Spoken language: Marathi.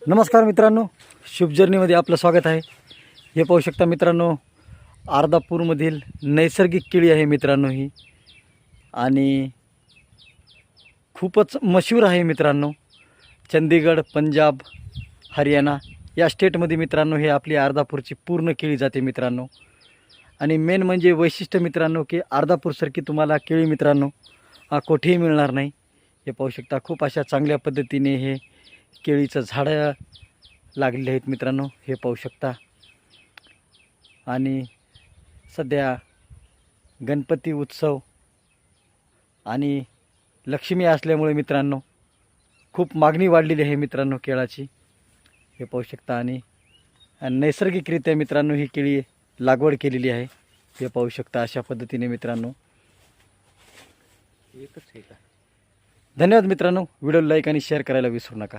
नमस्कार मित्रांनो, शुभ जर्नीमध्ये आपलं स्वागत आहे. हे पाहू शकता मित्रांनो, अर्धापूरमधील नैसर्गिक केळी आहे मित्रांनो ही, आणि खूपच मशहूर आहे मित्रांनो. चंदीगड, पंजाब, हरियाणा या स्टेटमध्ये मित्रांनो हे आपली अर्धापूरची पूर्ण केळी जाते मित्रांनो. आणि मेन म्हणजे वैशिष्ट्य मित्रांनो की अर्धापूरसारखी तुम्हाला केळी मित्रांनो कुठेही मिळणार नाही. हे पाहू शकता, खूप अशा चांगल्या पद्धतीने हे केळीचं झाडं लागलेले आहेत मित्रांनो, हे पाहू शकता. आणि सध्या गणपती उत्सव आणि लक्ष्मी असल्यामुळे मित्रांनो खूप मागणी वाढलेली आहे मित्रांनो केळाची, हे पाहू शकता. आणि नैसर्गिकरित्या मित्रांनो ही केळी लागवड केलेली आहे, हे पाहू शकता. अशा पद्धतीने मित्रांनो, एकच आहे का? धन्यवाद मित्रांनो. व्हिडिओ लाईक आणि शेअर करायला विसरू नका.